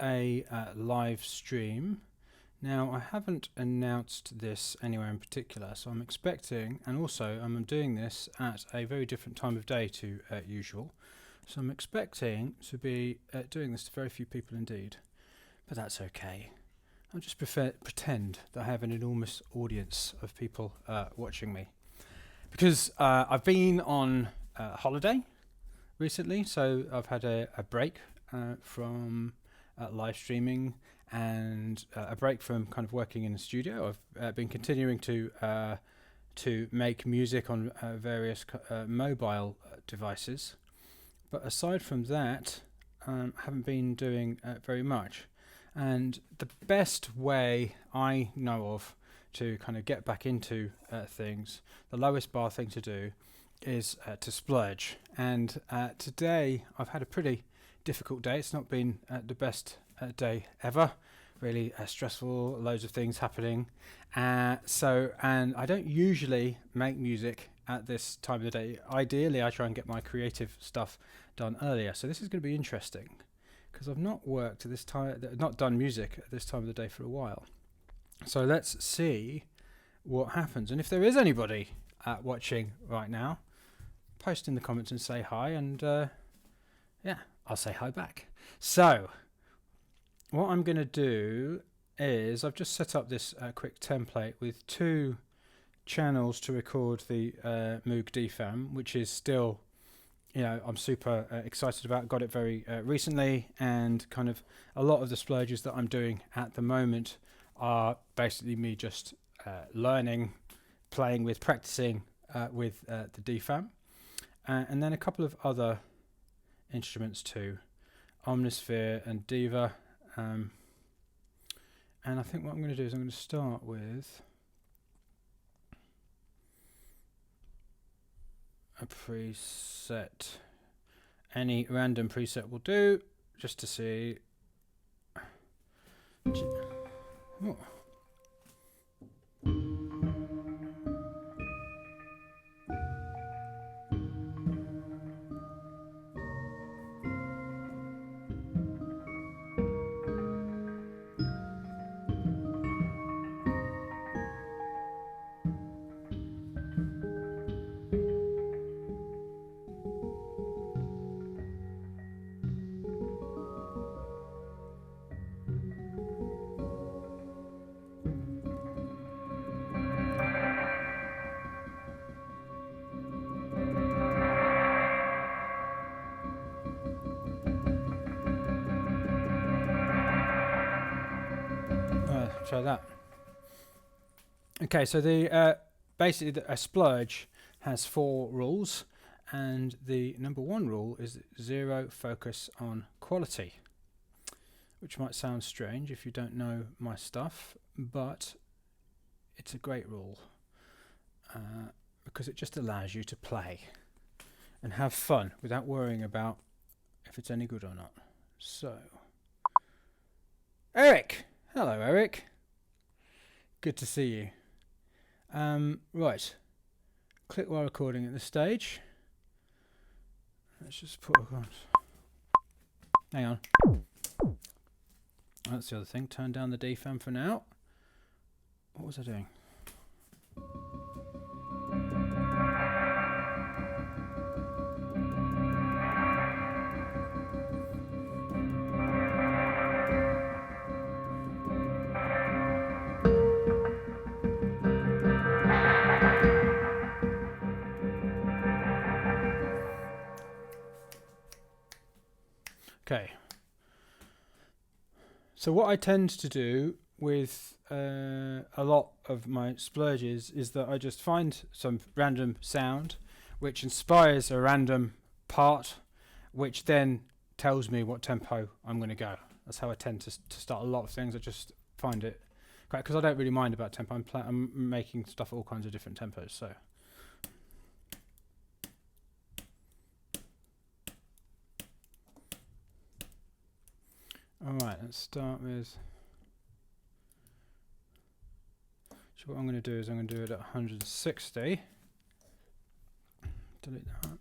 a live stream. Now, I haven't announced this anywhere in particular, so I'm expecting, and also I'm doing this at a very different time of day to usual. So I'm expecting to be doing this to very few people indeed, but that's okay. I'll just pretend that I have an enormous audience of people watching me. Because I've been on holiday recently, so I've had a break from live streaming and a break from kind of working in the studio. I've been continuing to make music on various mobile devices, but aside from that, I haven't been doing very much. And the best way I know of to kind of get back into things, the lowest bar thing to do is to splurge. And today I've had a pretty difficult day. It's not been the best day ever. Really stressful, loads of things happening. And I don't usually make music at this time of the day. Ideally, I try and get my creative stuff done earlier. So this is going to be interesting because I've not worked at this time, not done music at this time of the day for a while. So let's see what happens. And if there is anybody watching right now, post in the comments and say hi, and yeah, I'll say hi back. So what I'm going to do is I've just set up this quick template with 2 channels to record the Moog DFAM, which is still, I'm super excited about. Got it very recently, and kind of a lot of the splurges that I'm doing at the moment are basically me just learning, playing with, practicing with the DFAM, and then a couple of other instruments too, Omnisphere and Diva. And I think what I'm going to do is I'm going to start with a preset. Any random preset will do, just to see. Oh. Try that. Okay, so the basically a splurge has 4 rules, and the number 1 rule is 0 focus on quality, which might sound strange if you don't know my stuff, but it's a great rule because it just allows you to play and have fun without worrying about if it's any good or not. So, Eric! Hello, Eric. Good to see you. Right. Click while recording at this stage. Let's just put on. Hang on. That's the other thing. Turn down the DFAM for now. What was I doing? Okay. So what I tend to do with a lot of my splurges is that I just find some random sound which inspires a random part, which then tells me what tempo I'm going to go. That's how I tend to start a lot of things. I just find it great because I don't really mind about tempo. I'm making stuff at all kinds of different tempos. So. Alright, let's start with. So what I'm going to do is I'm going to do it at 160. Delete that.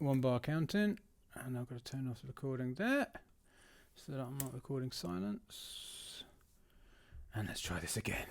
1 bar counting, and I've got to turn off the recording there so that I'm not recording silence. And let's try this again.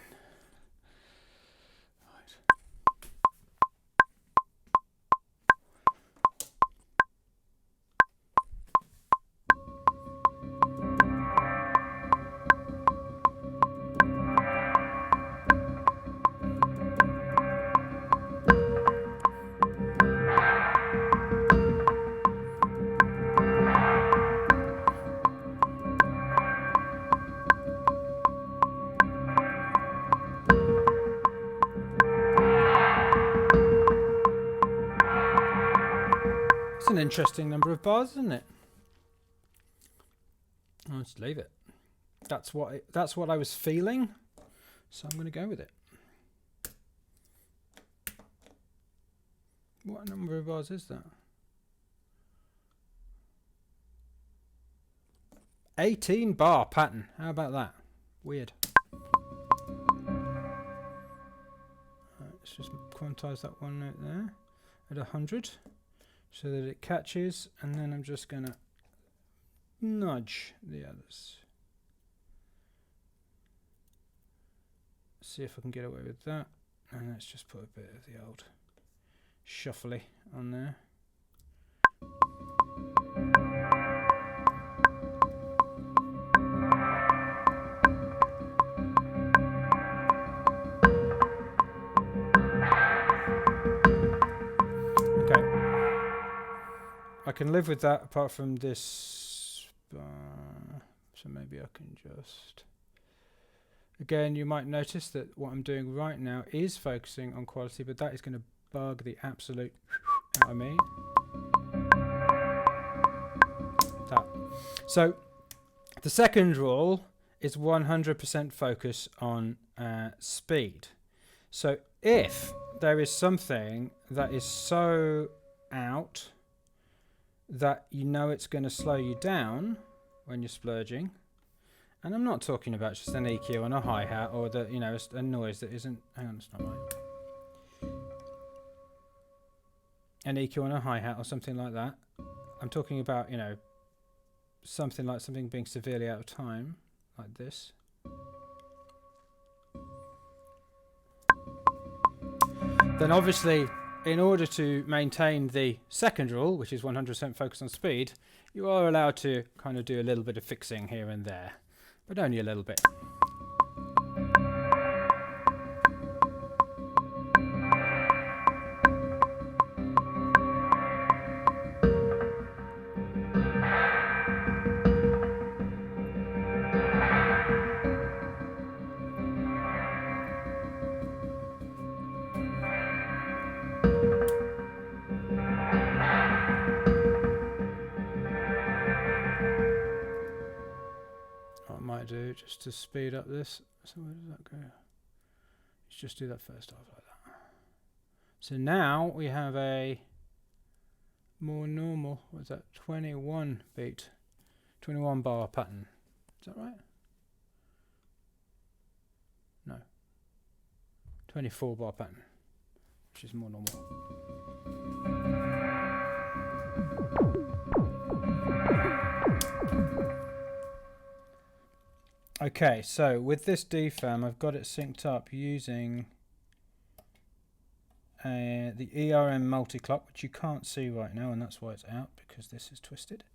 An interesting number of bars, isn't it? I'll just leave it. That's what I was feeling, so I'm going to go with it. What number of bars is that? 18 bar pattern. How about that? Weird. Let's just quantize that one note there at 100. So that it catches, and then I'm just going to nudge the others. See if I can get away with that. And let's just put a bit of the old shuffly on there. I can live with that apart from this bar, so maybe I can just... Again, you might notice that what I'm doing right now is focusing on quality, but that is going to bug the absolute out of me. That. So the second rule is 100% focus on speed. So if there is something that is so out that you know it's going to slow you down when you're splurging, and I'm not talking about just an EQ and a hi-hat or the, you know, a noise that isn't, hang on, it's not right, an EQ and a hi-hat or something like that. I'm talking about, you know, something like something being severely out of time, like this. Then obviously, in order to maintain the second rule, which is 100% focus on speed, you are allowed to kind of do a little bit of fixing here and there, but only a little bit. Do just to speed up this. So where does that go? Let's just do that first half like that. So now we have a more normal, what's that, 21 beat, 21 bar pattern. Is that right? No. 24 bar pattern, which is more normal. Okay, so with this DFAM, I've got it synced up using the ERM multi-clock, which you can't see right now, and that's why it's out, because this is twisted.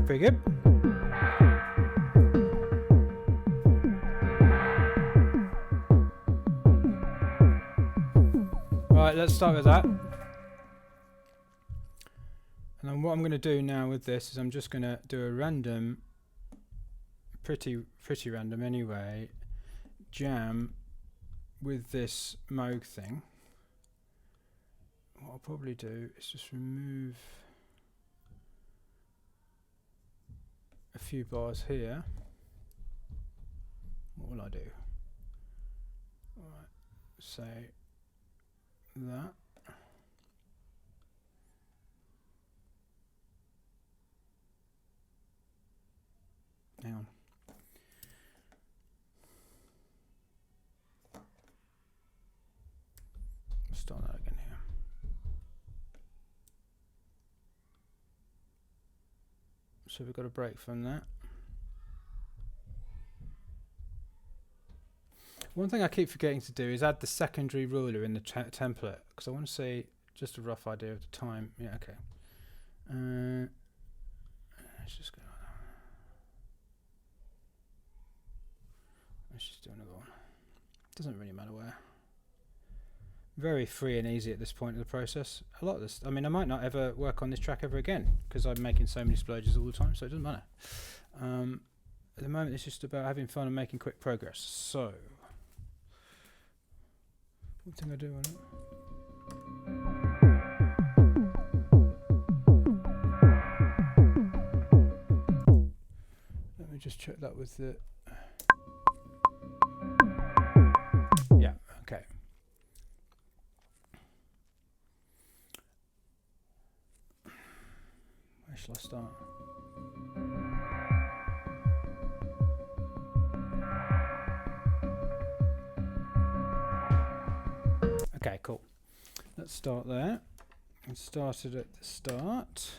Pretty good. Right, let's start with that. And then what I'm going to do now with this is I'm just going to do a random, pretty random anyway, jam with this Moog thing. What I'll probably do is just remove a few bars here. What will I do? Right, say that. Hang on. Start that again here. So we've got a break from that. One thing I keep forgetting to do is add the secondary ruler in the template, because I want to see just a rough idea of the time. Yeah, okay. Let's just go. Let's just do another one. Doesn't really matter where. Very free and easy at this point of the process. A lot of this, I mean, I might not ever work on this track ever again because I'm making so many splurges all the time, so it doesn't matter. At the moment, it's just about having fun and making quick progress. So, what thing I do on it? Let me just check that with the. Yeah, okay. Where shall I start? Okay, cool. Let's start there. We started at the start.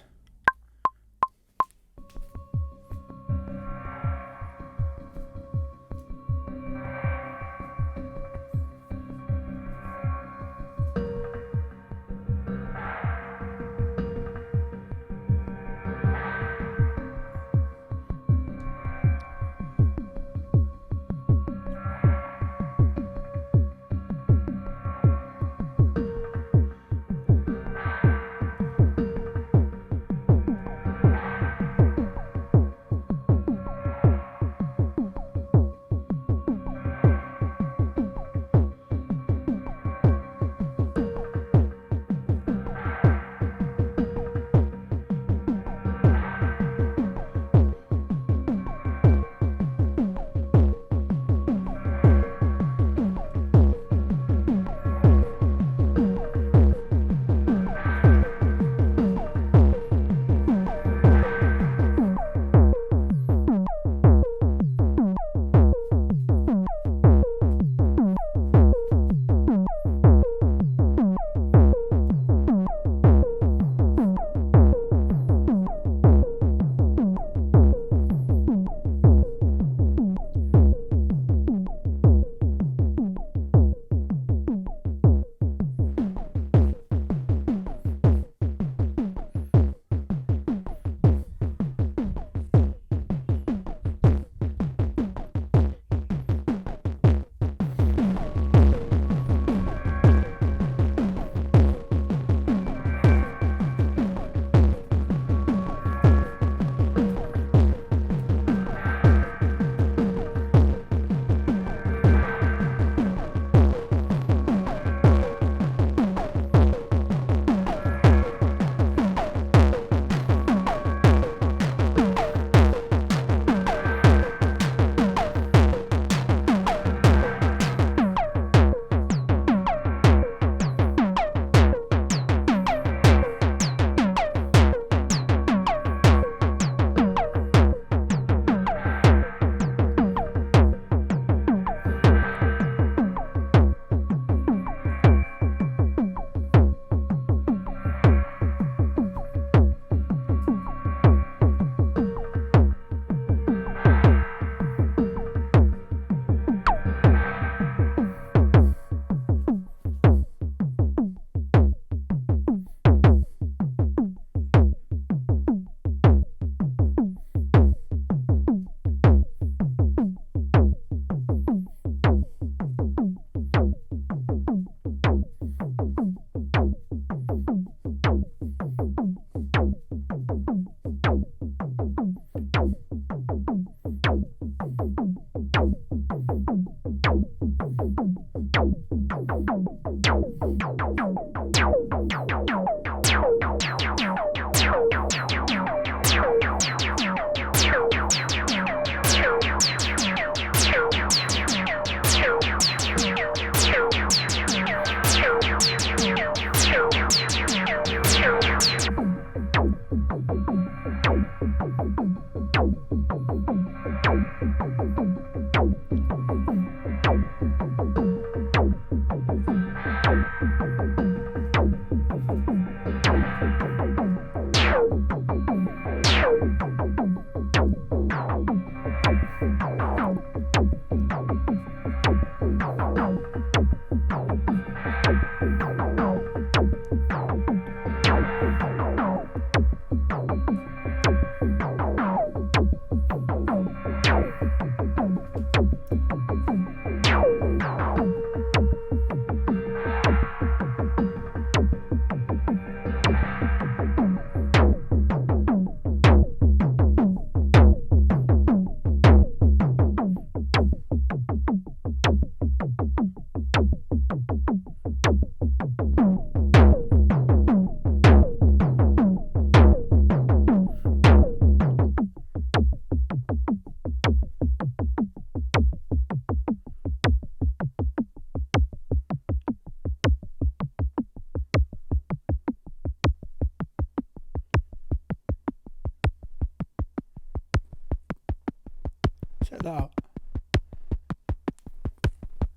Check that out.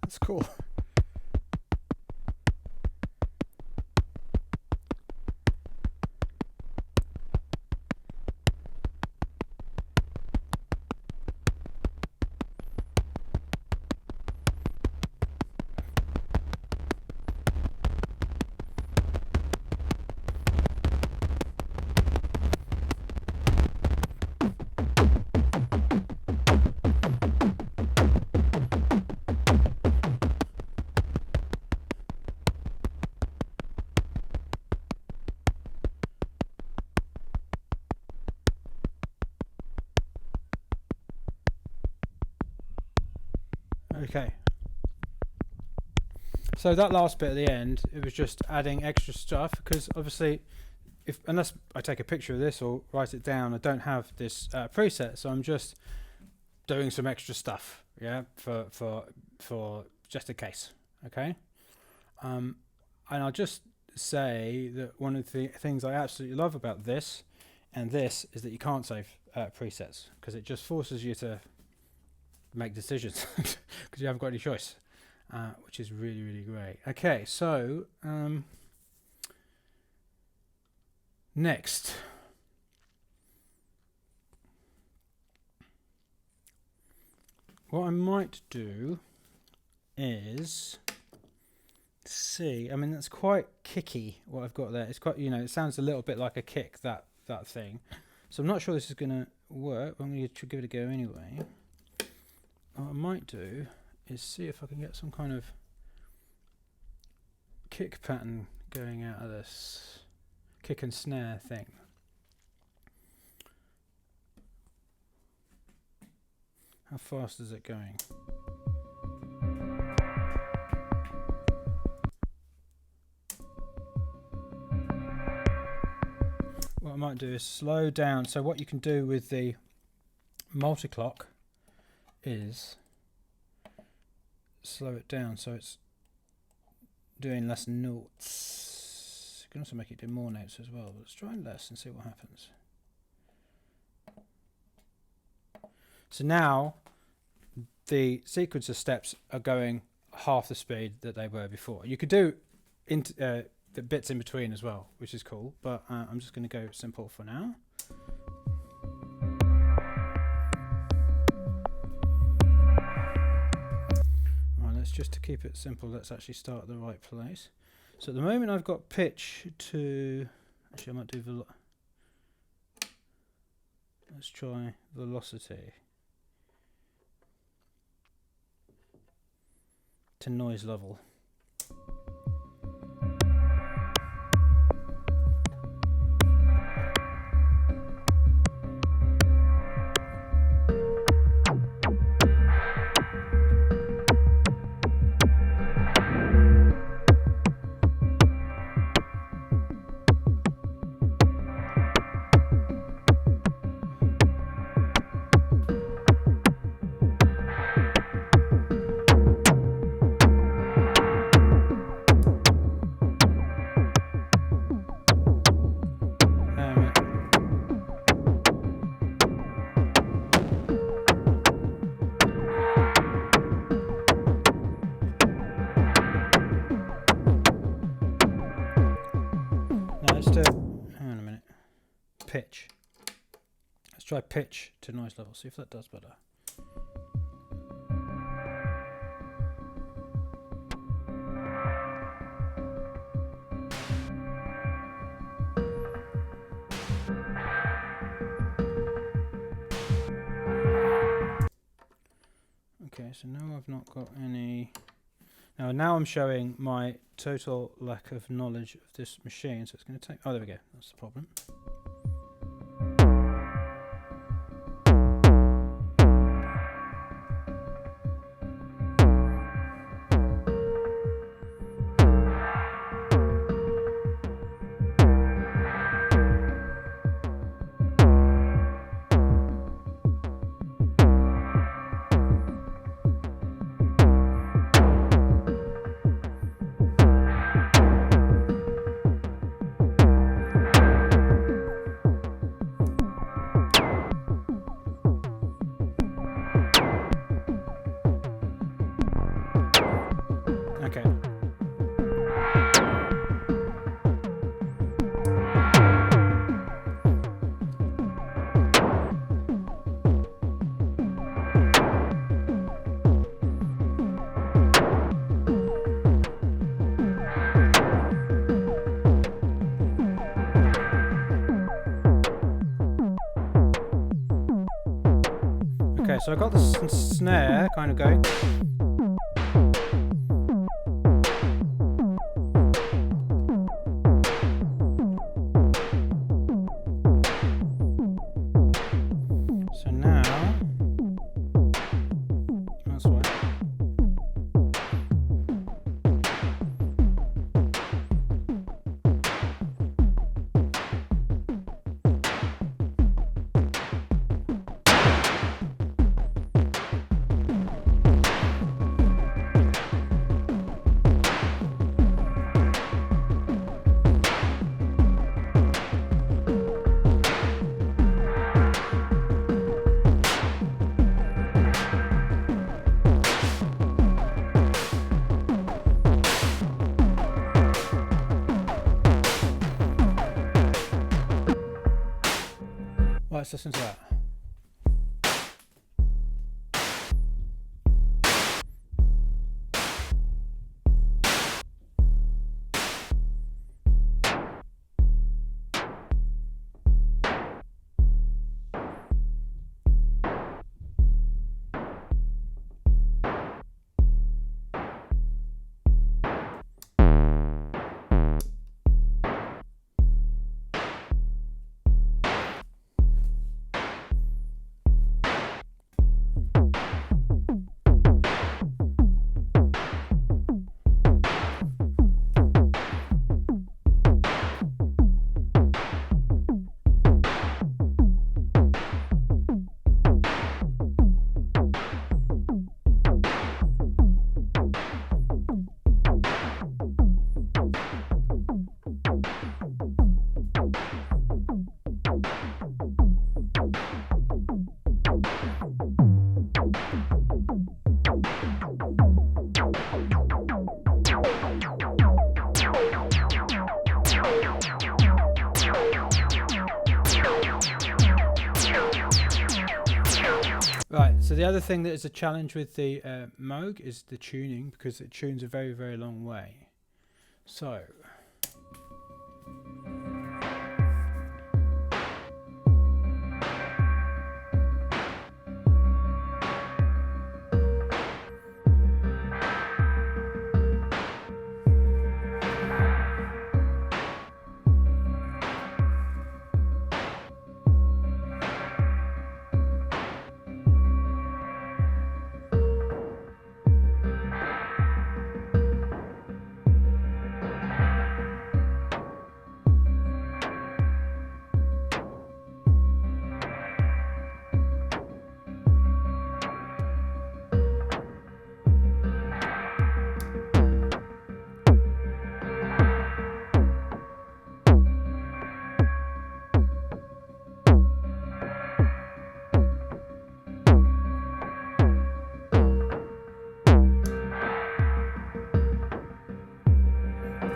That's cool. Okay. So that last bit at the end, it was just adding extra stuff, because obviously, unless I take a picture of this or write it down, I don't have this preset, so I'm just doing some extra stuff, yeah, for just in case. Okay. And I'll just say that one of the things I absolutely love about this and this is that you can't save presets, because it just forces you to make decisions because you haven't got any choice, which is really, really great. Okay, so next, what I might do is see, I mean, that's quite kicky what I've got there. It's quite, it sounds a little bit like a kick, that thing. So I'm not sure this is going to work, but I'm going to give it a go anyway. What I might do is see if I can get some kind of kick pattern going out of this kick and snare thing. How fast is it going? What I might do is slow down. So what you can do with the multi-clock is slow it down so it's doing less notes. You can also make it do more notes as well, but let's try less and see what happens. So now the sequencer steps are going half the speed that they were before. You could do the bits in between as well, which is cool, but I'm just going to go simple for now. Just to keep it simple, let's actually start at the right place. So at the moment I've got pitch to, actually I might do let's try velocity to noise level. Hang on a minute. Pitch. Let's try pitch to noise level, see if that does better. Okay, so now I've not got any. Now I'm showing my total lack of knowledge of this machine, so it's going to take. Oh, there we go. That's the problem. Okay, so I got the snare kind of going. So now, that's why. Let's listen to that. Right, so the other thing that is a challenge with the Moog is the tuning, because it tunes a very, very long way. So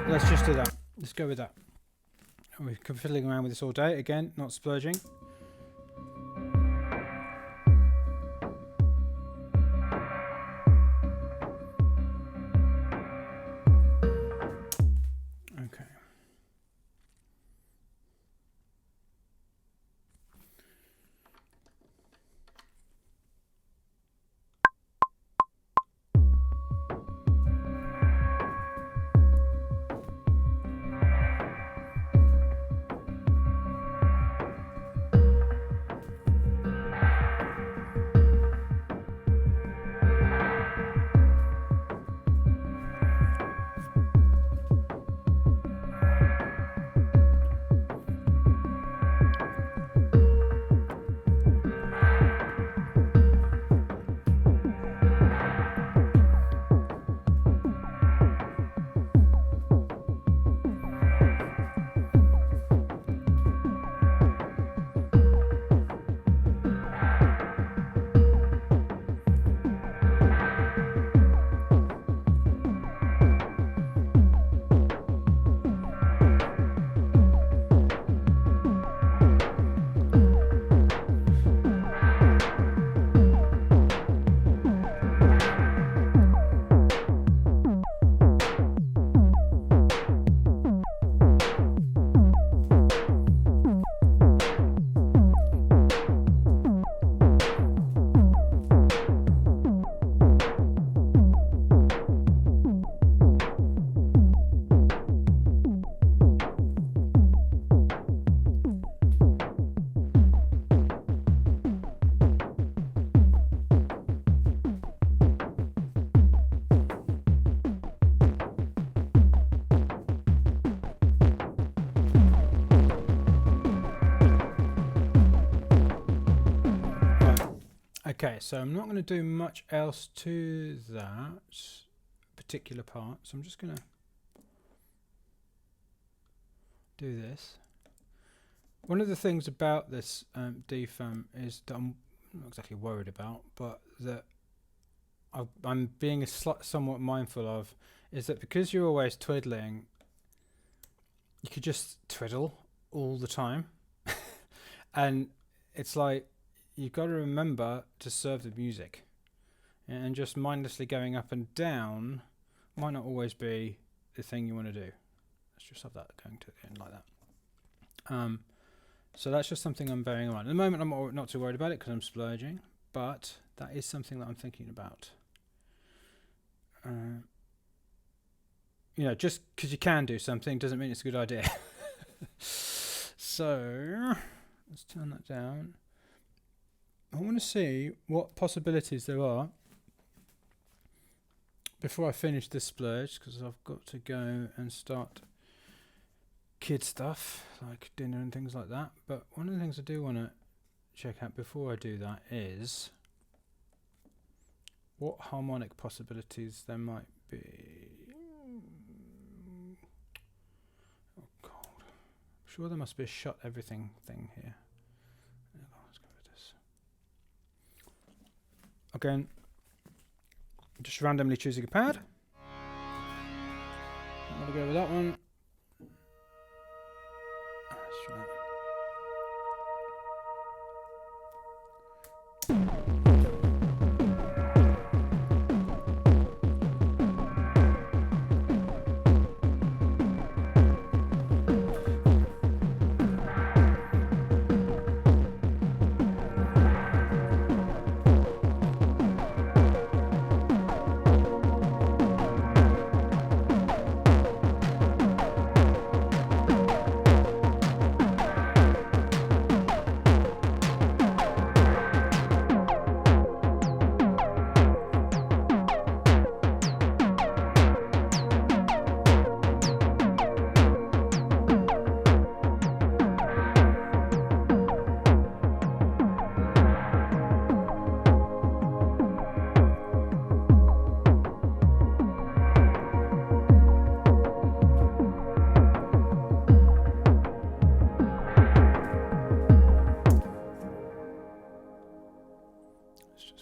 let's just do that. Let's go with that. We've been fiddling around with this all day. Again, not splurging. Okay. Okay, so I'm not going to do much else to that particular part, so I'm just going to do this. One of the things about this defam is that I'm not exactly worried about, but that I'm being somewhat mindful of, is that because you're always twiddling, you could just twiddle all the time. And it's like, you've got to remember to serve the music, and just mindlessly going up and down might not always be the thing you want to do. Let's just have that going to the end like that. So that's just something I'm bearing in mind. At the moment, I'm not too worried about it because I'm splurging, but that is something that I'm thinking about. You know, just because you can do something doesn't mean it's a good idea. So let's turn that down. I want to see what possibilities there are before I finish this splurge, because I've got to go and start kid stuff like dinner and things like that. But one of the things I do want to check out before I do that is what harmonic possibilities there might be. Oh God, I'm sure there must be a shut everything thing here. Let's go with this. Again, just randomly choosing a pad. I'm going to go with that one.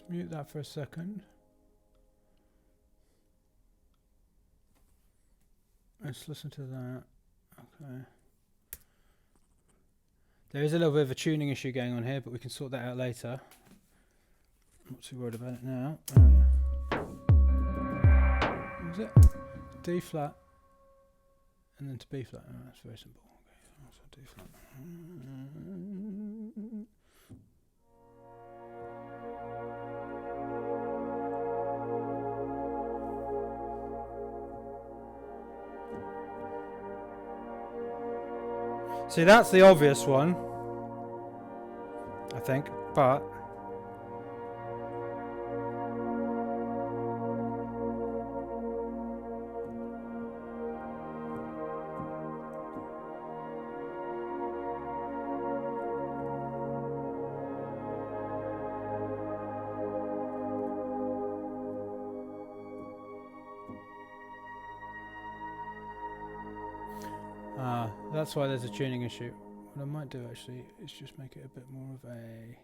Mute that for a second. Let's listen to that. Okay. There is a little bit of a tuning issue going on here, but we can sort that out later. I'm not too worried about it now. What was it? D flat and then to B flat. Oh, that's very simple. Okay, so D flat. See, that's the obvious one, I think, but that's why there's a tuning issue. What I might do actually is just make it a bit more of a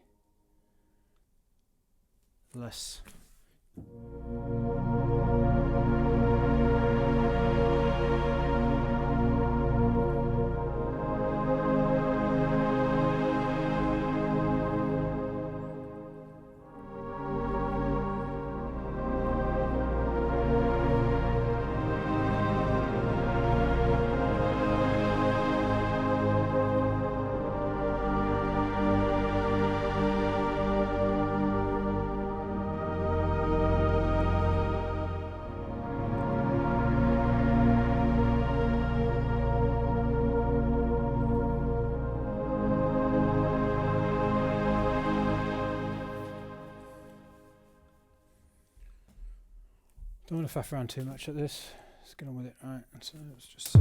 less. Don't want to faff around too much at this. Let's get on with it. Alright, so let's just see.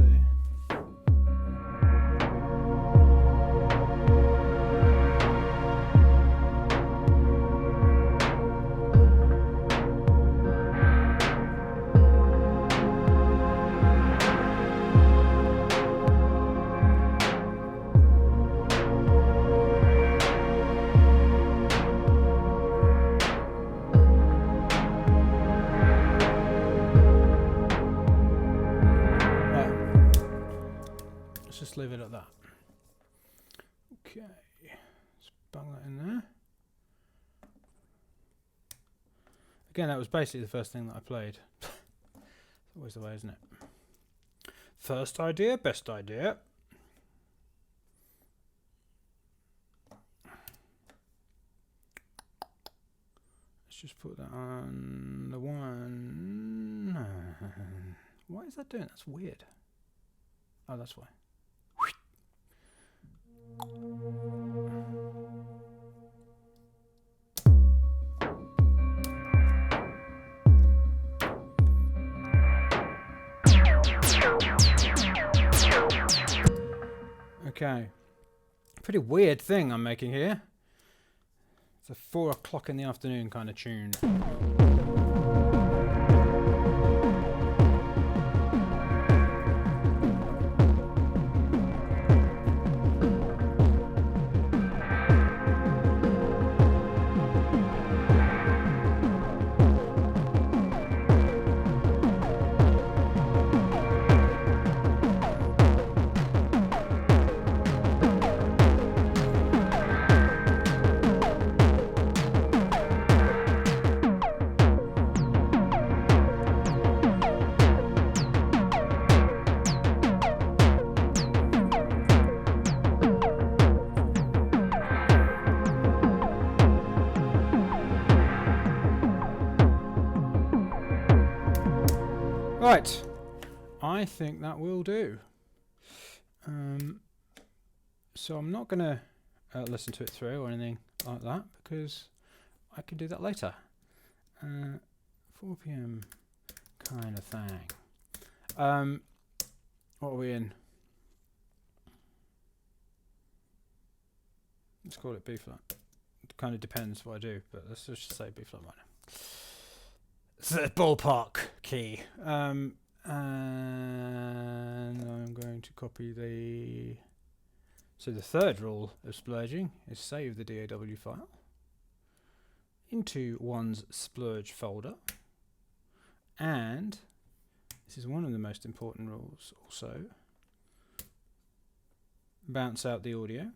Let's just leave it at that. Okay, let's bung that in there. Again, that was basically the first thing that I played. It's always the way, isn't it? First idea, best idea. Let's just put that on the one. Why is that doing? That's weird. Oh, that's why. Okay, pretty weird thing I'm making here. It's a 4 o'clock in the afternoon kind of tune. Right, I think that will do. So I'm not going to listen to it through or anything like that because I can do that later. 4 PM kind of thing. What are we in? Let's call it B flat. It kind of depends what I do, but let's just say B flat minor. It's the ballpark key. And I'm going to copy the... So the third rule of splurging is save the DAW file into one's Splurge folder. And this is one of the most important rules also. Bounce out the audio.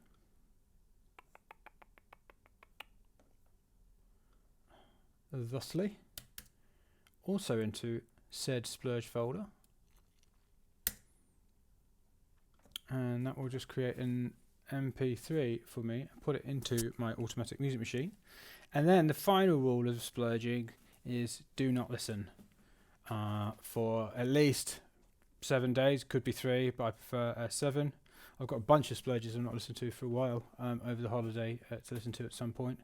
Thusly. Also into said Splurge folder, and that will just create an MP3 for me and put it into my automatic music machine. And then the final rule of splurging is do not listen for at least 7 days, could be 3, but I prefer 7. I've got a bunch of splurges I've not listened to for a while over the holiday to listen to at some point.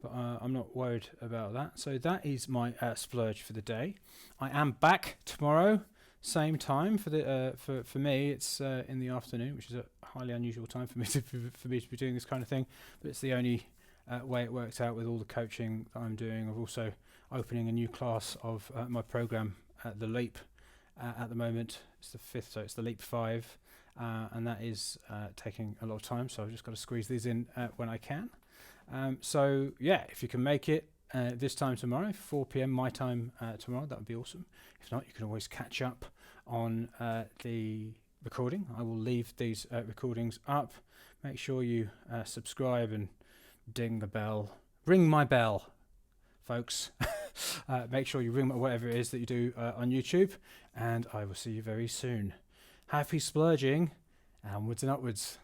But I'm not worried about that. So that is my splurge for the day. I am back tomorrow, same time for the for me. It's in the afternoon, which is a highly unusual time for me to be doing this kind of thing. But it's the only way it works out with all the coaching that I'm doing. I'm also opening a new class of my program at the Leap at the moment. It's the 5th, so it's the Leap 5, and that is taking a lot of time. So I've just got to squeeze these in when I can. So yeah, if you can make it this time tomorrow, 4 PM my time tomorrow, that would be awesome. If not, you can always catch up on the recording. I will leave these recordings up. Make sure you subscribe and ding the bell. Ring my bell, folks. Make sure you ring whatever it is that you do on YouTube, and I will see you very soon. Happy splurging, onwards and upwards.